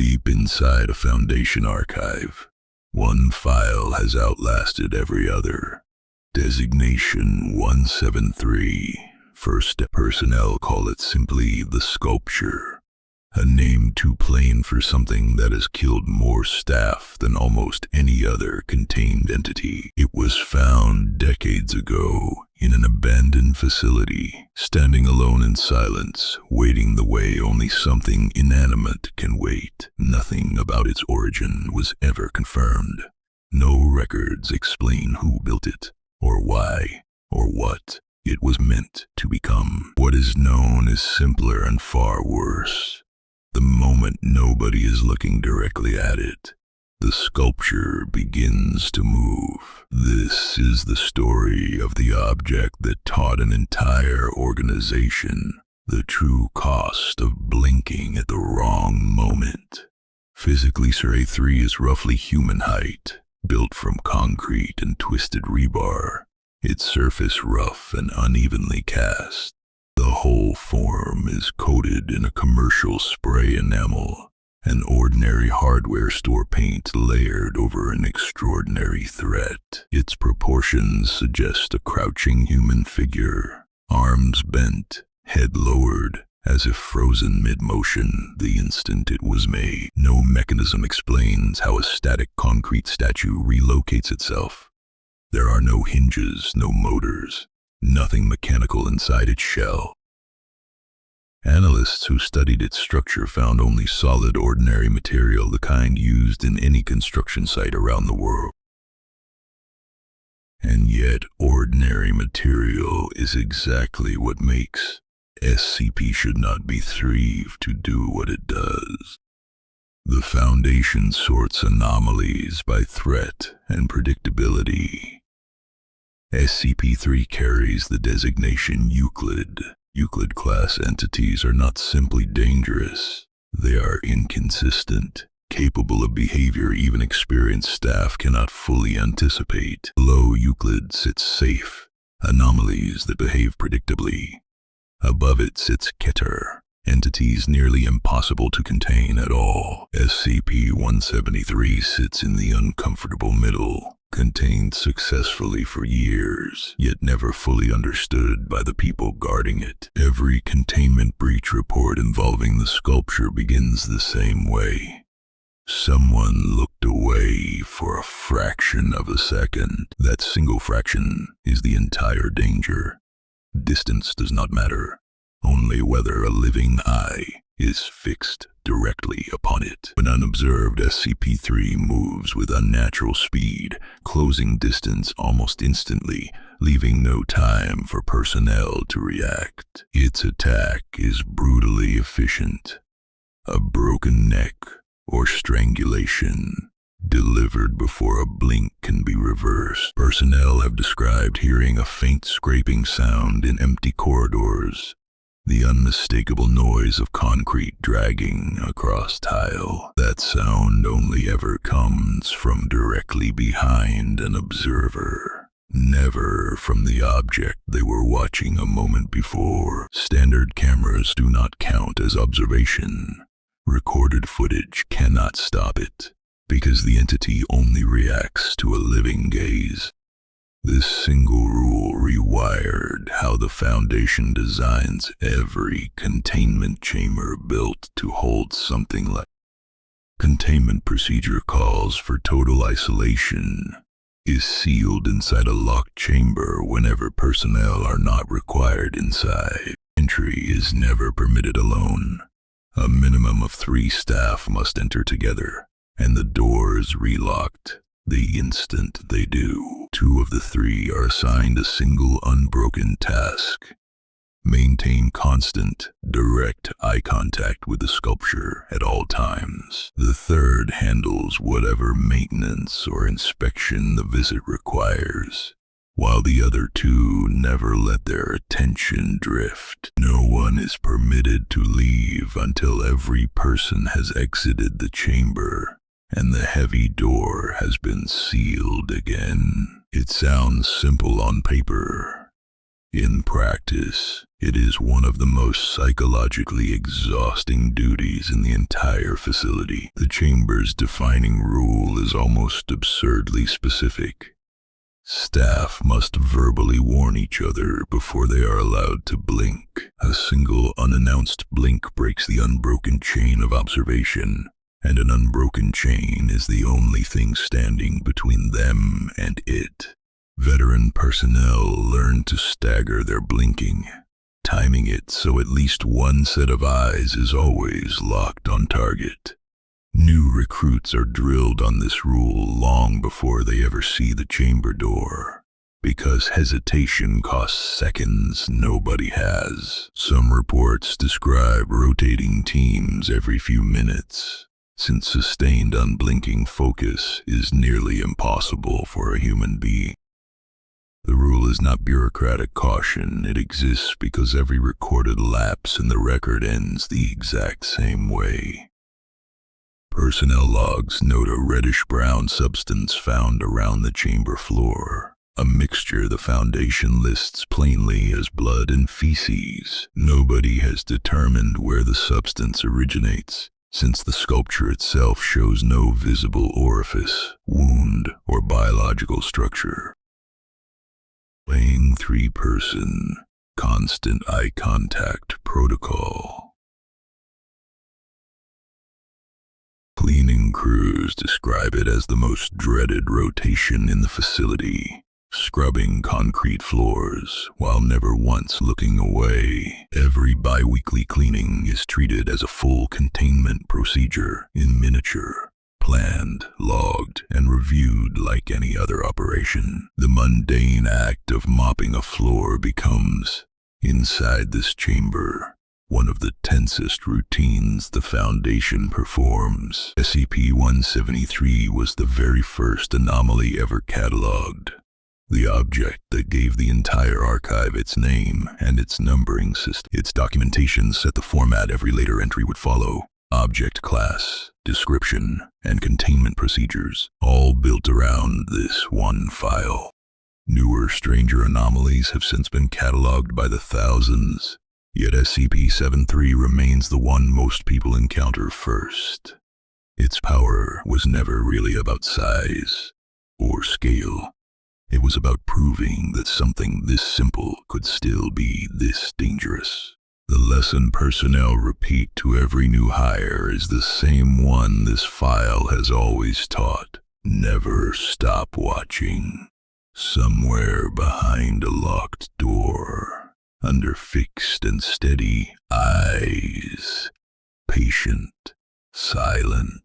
Deep inside a Foundation archive, one file has outlasted every other. Designation 173. First personnel call it simply the sculpture. A name too plain for something that has killed more staff than almost any other contained entity. It was found decades ago in an abandoned facility, standing alone in silence, waiting the way only something inanimate can wait. Nothing about its origin was ever confirmed. No records explain who built it, or why, or what it was meant to become. What is known is simpler and far worse. The moment nobody is looking directly at it, the sculpture begins to move. This is the story of the object that taught an entire organization the true cost of blinking at the wrong moment. Physically, SCP-3 is roughly human height, built from concrete and twisted rebar, its surface rough and unevenly cast. The whole form is coated in a commercial spray enamel, an ordinary hardware store paint layered over an extraordinary threat. Its proportions suggest a crouching human figure, arms bent, head lowered, as if frozen mid-motion the instant it was made. No mechanism explains how a static concrete statue relocates itself. There are no hinges, no motors, nothing mechanical inside its shell. Analysts who studied its structure found only solid, ordinary material, the kind used in any construction site around the world. And yet, ordinary material is exactly what makes SCP should not be thrive to do what it does. The Foundation sorts anomalies by threat and predictability. SCP-3 carries the designation Euclid. Euclid-class entities are not simply dangerous, they are inconsistent, capable of behavior even experienced staff cannot fully anticipate. Below Euclid sits safe, anomalies that behave predictably. Above it sits Keter, entities nearly impossible to contain at all. SCP-173 sits in the uncomfortable middle, contained successfully for years, yet never fully understood by the people guarding it. Every containment breach report involving the sculpture begins the same way. Someone looked away for a fraction of a second. That single fraction is the entire danger. Distance does not matter, only whether a living eye is fixed directly upon it. When unobserved, SCP-3 moves with unnatural speed, closing distance almost instantly, leaving no time for personnel to react. Its attack is brutally efficient. A broken neck or strangulation, delivered before a blink can be reversed. Personnel have described hearing a faint scraping sound in empty corridors, the unmistakable noise of concrete dragging across tile. That sound only ever comes from directly behind an observer, never from the object they were watching a moment before. Standard cameras do not count as observation. Recorded footage cannot stop it, because the entity only reacts to a living gaze. This single rule rewired how the Foundation designs every containment chamber built to hold something like. Containment procedure calls for total isolation, is sealed inside a locked chamber whenever personnel are not required inside. Entry is never permitted alone. A minimum of 3 staff must enter together, and the doors relocked the instant they do. 2 of the 3 are assigned a single unbroken task: maintain constant, direct eye contact with the sculpture at all times. The 3rd handles whatever maintenance or inspection the visit requires, while the other 2 never let their attention drift. No one is permitted to leave until every person has exited the chamber and the heavy door has been sealed again. It sounds simple on paper. In practice, it is one of the most psychologically exhausting duties in the entire facility. The chamber's defining rule is almost absurdly specific. Staff must verbally warn each other before they are allowed to blink. A single unannounced blink breaks the unbroken chain of observation, and an unbroken chain is the only thing standing between them and it. Veteran personnel learn to stagger their blinking, timing it so at least one set of eyes is always locked on target. New recruits are drilled on this rule long before they ever see the chamber door. Because hesitation costs seconds nobody has. Some reports describe rotating teams every few minutes, since sustained unblinking focus is nearly impossible for a human being. The rule is not bureaucratic caution. It exists because every recorded lapse in the record ends the exact same way. Personnel logs note a reddish-brown substance found around the chamber floor, a mixture the Foundation lists plainly as blood and feces. Nobody has determined where the substance originates, since the sculpture itself shows no visible orifice, wound, or biological structure. Playing 3-person, constant eye contact protocol. Cleaning crews describe it as the most dreaded rotation in the facility, scrubbing concrete floors while never once looking away. Every bi-weekly cleaning is treated as a full containment procedure in miniature, planned, logged, and reviewed like any other operation. The mundane act of mopping a floor becomes, inside this chamber, one of the tensest routines the Foundation performs. SCP-173 was the very first anomaly ever catalogued, the object that gave the entire archive its name and its numbering system. Its documentation set the format every later entry would follow: object class, description, and containment procedures, all built around this one file. Newer, stranger anomalies have since been catalogued by the thousands, yet SCP-173 remains the one most people encounter first. Its power was never really about size or scale. It was about proving that something this simple could still be this dangerous. The lesson personnel repeat to every new hire is the same one this file has always taught: never stop watching. Somewhere behind a locked door, under fixed and steady eyes, patient, silent,